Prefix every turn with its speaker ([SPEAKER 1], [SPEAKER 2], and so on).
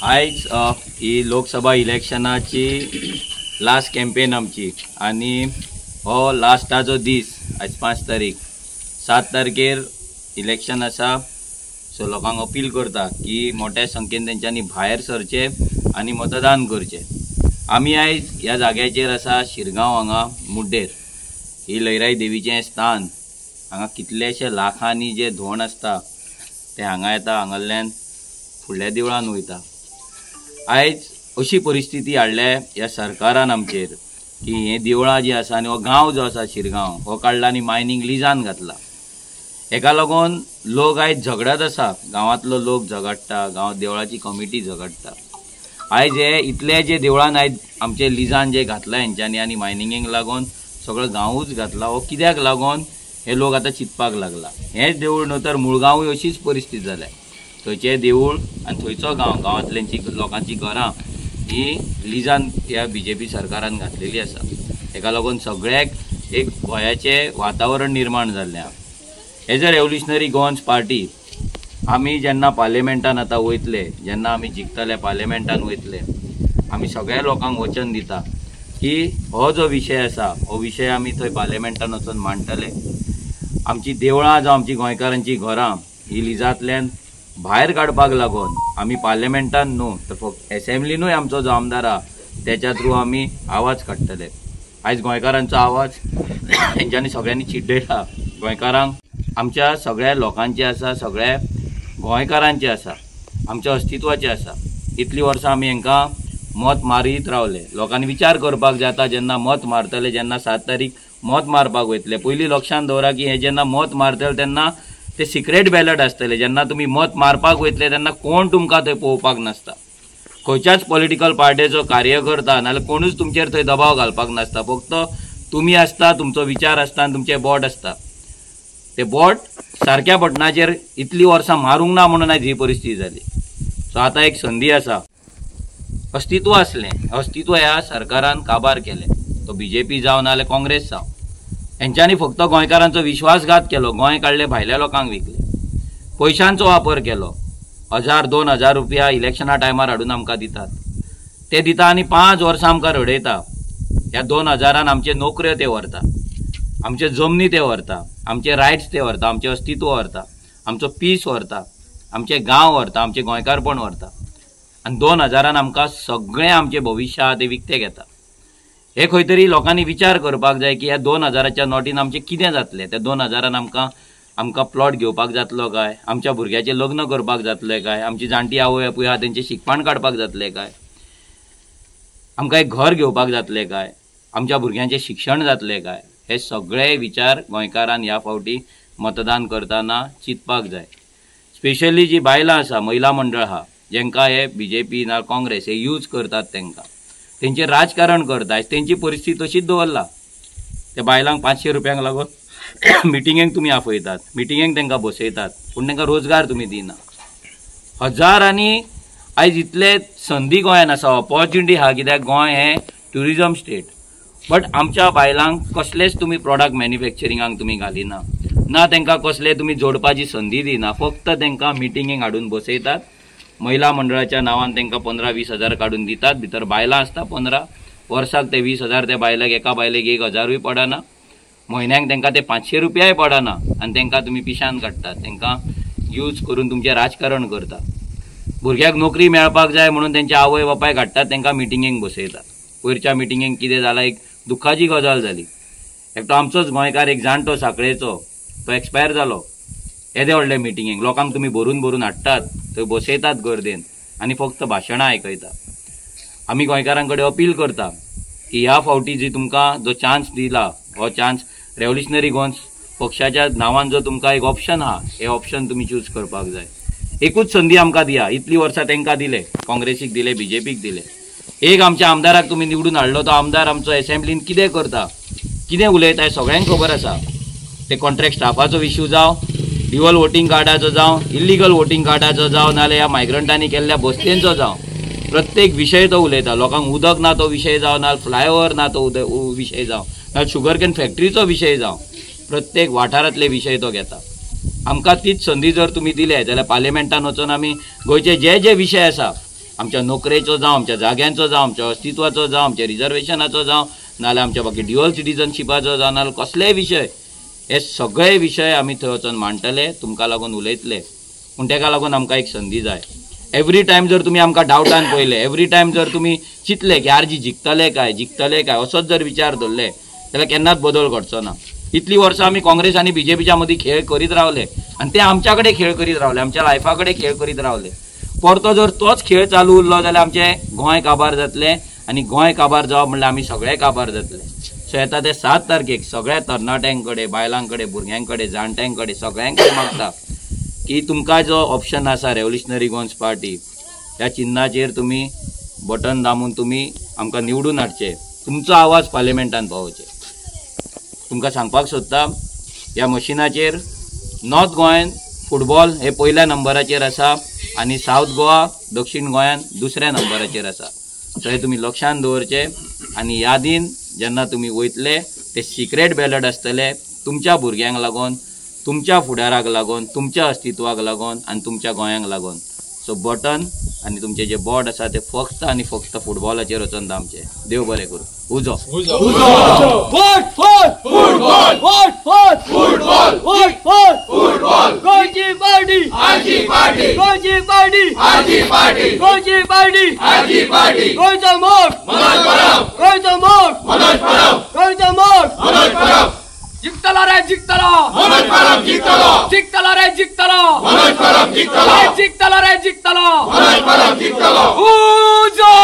[SPEAKER 1] आयज ही Lok Sabha इलेक्शनाची last campaign आमची आणि हो लास्टाचो दीस आज 5 तारीख 7 तारखेर इलेक्शन आसा। सो लोकांक अपील करता की मोठ्या संख्येन तेंच्यांनी भायर सरचे आणि मतदान करचे। आमी आयज ह्या जाग्याचेर आसा शिरगांव हांगा मुड्डेर ही लयराई देवीचें स्थान। हांगा कितलेशे लाखांनी जे धोंड आसता ते हांगा येता, हांगाल्यान फुडल्या देवळान वयता। आयज अशी परिस्थिती हाडल्या ह्या सरकारान आमचेर की हे देवळां जी आसा आनी हो गांव जो आसा शिरगांव हो काडला आनी मायनींग लिजान घातला। हेका लागून लोक आयज झगडत आसा, गांवांतलो लोक झगडटा, गांव देवळाची कमिटी झगडटा। आयज हे इतले जे देवळान आयज आमचे लिजान जे घातला हेंच्यांनी आनी मायनिंगेक लागून सगळो गांवूच घातला। हो कित्याक लागून हे लोक आतां चिंतपाक लागला। हेच देवूळ न्हू तर मुळगांवूय अशीच परिस्थिती जाल्या। थंयचे देवूळ आनी थंयचो गांवांतल्यांची लोकांची घरां ही लिजान ह्या BJP सरकारान घातलेली आसा। हेका लागून सगळ्याक एक भयाचें वातावरण निर्माण जाल्लें। As a revolutionary Goans party आमी जेन्ना पार्लिमेंटान आतां वयतले, जेन्ना आमी जिखतले पार्लिमेंटान वयतले, आमी सगळ्या लोकांक वचन दिता की हो जो विशय आसा हो विशय आमी थंय पार्लिमेंटान वचून मांडटले। आमची देवळां जावं आमची गोंयकारांची घरां ही लिजांतल्यान भायर काडपाक लागून आमी पार्लिमेंटान न्हू तर फक्त एसेंब्लीनूय आमचो जो आमदार आहा त्याच्या थ्रू आमी आवाज काडटले। आयज गोंयकारांचो आवाज हेंच्यांनी सगळ्यांनी चिड्डयला। गोंयकारांक आमच्या सगळ्या लोकांचे आसा, सगळ्या गोंयकारांचे आसा, आमच्या अस्तित्वाचे आसा। इतली वर्सां आमी हेंकां मत मारीत रावले। लोकांनी विचार करपाक जाता जेन्ना मत मारतले, जेन्ना 7 तारीख मत मारपाक वयतले, पयलीं लक्षांत दवरा की हे जेन्ना मत मारतले तेन्ना ते सिक्रेट बॅलट आसतले। जेन्ना तुमी मत मारपाक वयतले तेन्ना कोण तुमकां थंय पळोवपाक नासता, खंयच्याच पॉलिटिकल पार्टीचो कार्यकर्ता नाल्यार कोणूच तुमचेर थंय दबाव घालपाक नासता। फक्त तुमी आसता, तुमचो विचार आसता आनी तुमचें बोट आसता। ते बोट सारक्या बटनाचेर इतली वर्सां मारूंक ना म्हणून आयज ही परिस्थिती जाली। सो आतां एक संदी आसा। अस्तित्व आसलें, अस्तित्व ह्या सरकारान काबार केलें, तो BJP जावं नाल्यार काँग्रेस जावं। हेंच्यांनी फक्त गोंयकारांचो विश्वासघात केलो, गोंय काडले भायल्या लोकांक विकले, पयशांचो वापर केलो। 1000-2000 रुपया इलेक्शना टायमार हाडून आमकां दितात, ते दिता आनी 5 वर्सां आमकां रडयता। ह्या 2000 आमचे नोकऱ्यो ते व्हरता, आमचे जमनी ते व्हरता, आमचे रायट्स ते व्हरता, आमचें अस्तित्व व्हरता, आमचो पीस व्हरता, आमचे गांव व्हरता, आमचें गोंयकारपण व्हरता आनी 2000 आमकां सगळें आमचें भविश्य आहा तें विकतें घेता। हे खंय तरी लोकांनी विचार करपाक जाय की ह्या 2000च्या नोटीन आमचें कितें जातलें। त्या 2000 आमकां प्लॉट घेवपाक जातलो काय, आमच्या भुरग्याचें लग्न करपाक जातलें काय, आमची जाणटी आवय आपूय आहा तेंचें शिकपण काडपाक जातलें काय, आमकां एक घर घेवपाक जातलें काय, आमच्या भुरग्यांचें शिक्षण जातलें काय, हे सगळे विचार गोंयकारान ह्या फावटी मतदान करतना चिंतपाक जाय। स्पेशली जी बायलां आसा, महिला मंडळ आहा, जेंकां हे BJP ना काँग्रेस हे यूज करतात, तेंचेर राजकारण करता, तेंची परिस्थिती तशीच दवरला। त्या बायलांक 500 रुपयांक लागून मिटिंगेक तुमी आपयतात, मिटिंगेक तांकां बसयतात, पूण तांकां रोजगार तुमी दिना। हजारांनी आयज इतले संदी गोंयान आसा, ऑपॉर्च्युनिटी आहा, कित्याक गोंय हे ट्युरिजम स्टेट, बट आमच्या बायलांक कसलेच तुमी प्रॉडक्ट मॅन्युफॅक्चरिंगाक तुमी घालिना ना, तांकां कसले तुमी जोडपाची संदी दिना। फक्त तांकां मिटिंगेक हाडून बसयतात, महिला मंडळाच्या नांवान तांकां 15-20 हजार काडून दितात। भितर बायलां आसता 15, वर्साक ते 20 हजार त्या बायलाक, एका बायलेक 1000य पडना, म्हयन्याक तांकां ते 500 रुपयाय पडना आनी तांकां तुमी पिशान काडटात, तांकां यूज करून तुमचें राजकारण करता। भुरग्याक नोकरी मेळपाक जाय म्हणून तेंचे आवय बापाय काडटात, तांकां मिटिंगेक बसयतात। वयरच्या मिटिंगेक कितें जालां, एक दुख्खाची गजाल जाली। एकटो आमचोच गोंयकार, एक जाणटो सांकळेचो, तो एक्सपायर जालो येदे व्हडले मिटिंगेक। लोकांक तुमी भरून हाडटात, थंय बसयतात गर्देन आनी फक्त भाशणां आयकयता। आमी गोंयकारां कडेन अपील करता की ह्या फावटी जी तुमकां जो चान्स दिला, हो चान्स रेव्होल्युशनरी गोवन्स पक्षाच्या नांवान जो तुमकां एक ऑप्शन आहा, हे ऑप्शन तुमी चूज करपाक जाय। एकूच संदी आमकां दिया। इतली वर्सां तांकां दिले, काँग्रेसीक दिले, BJPक दिले। एक आमच्या आमदाराक तुमी निवडून हाडलो, तो आमदार आमचो एसेंब्लीन कितें करता, कितें उलयता हें सगळ्यांक खबर आसा। ते कॉन्ट्रॅक्ट स्टाफाचो इश्यू जावं, ड्युअल वोटींग कार्डाचो जावं, इल्लिगल वोटींग कार्डाचो जावं, नाल्यार ह्या मायग्रंटांनी केल्ल्या बसतेंचो जावं, प्रत्येक विशय तो उलयता। लोकांक उदक ना तो विशय जावं, नाल्यार फ्लायओव्हर ना तो विशय जावं, नाल्यार शुगरकेन फॅक्टरीचो विशय जावं, प्रत्येक वाठारांतले विशय तो घेता। आमकां तीच संदी जर तुमी दिले जाल्यार पार्लिमेंटान वचून आमी गोंयचे जे जे विशय आसा आमच्या नोकरेचो जावं, आमच्या जाग्यांचो जावं, आमच्या अस्तित्वाचो जावं, आमच्या रिजर्वेशनाचो जावं, नाल्यार आमच्या बाकी ड्युअल सिटीजनशिपाचो जावं, नाल्यार कसलेय विशय, हे सगळे विशय आमी थंय वचून मांडटले, तुमकां लागून उलयतले. पूण तेका लागून आमकां एक संदी जाय. एवरी टायम जर तुमी आमकां डावटान पळयले, एवरी टायम जर तुमी चिंतले की आरजी जिखतले काय असोच जर विचार धरले जाल्यार केन्नाच बदल घडचो ना. इतली वर्सां आमी काँग्रेस आनी बीजेपीच्या मदीं खेळ करीत रावले आनी ते आमच्या कडेन खेळ करीत रावले, आमच्या लायफा कडेन खेळ करीत रावले. परतो जर तोच खेळ चालू उरलो जाल्यार आमचें गोंय काबार जातलें आनी गोंय काबार जावप म्हणल्यार आमी सगळे काबार जातले. सो येता ते 7 तारखेक सगळ्या तरणाट्यांक कडेन, बायलांक कडेन, भुरग्यांक कडेन, जाणट्यांक कडेन सगळ्यांक कडेन मागता की तुमकां जो ऑप्शन आसा रेव्होल्युशनरी गोंस पार्टी, त्या चिन्हाचेर तुमी बटन दामून तुमी आमकां निवडून हाडचे, तुमचो आवाज पार्लिमेंटान पावोवचे. तुमकां सांगपाक सोदता, ह्या मशिनाचेर नॉर्थ गोंयान फुटबॉल हे पयल्या नंबराचेर आसा आनी सावथ गोवा, दक्षिण गोंयान दुसऱ्या नंबराचेर आसा. सो हे तुमी लक्षांत दवरचे. आनी यादीन जेन्ना तुमी वयतले ते सिक्रेट बॅलट आसतले तुमच्या भुरग्यांक लागून, तुमच्या फुडाराक लागून, तुमच्या अस्तित्वाक लागून आनी तुमच्या गोंयांक लागून. सो बटन आनी तुमचे जे बोर्ड आसा ते फक्त आनी फक्त फुटबॉलाचेर वचून दामचे. देव बरें करूं. उजो
[SPEAKER 2] गोंयची पार्टी, गोंयचो मोग, जिंकतला रे जिंकतला, जिंकतला रे जिंकतला, जिंकतला रे जिंकतला, उजो.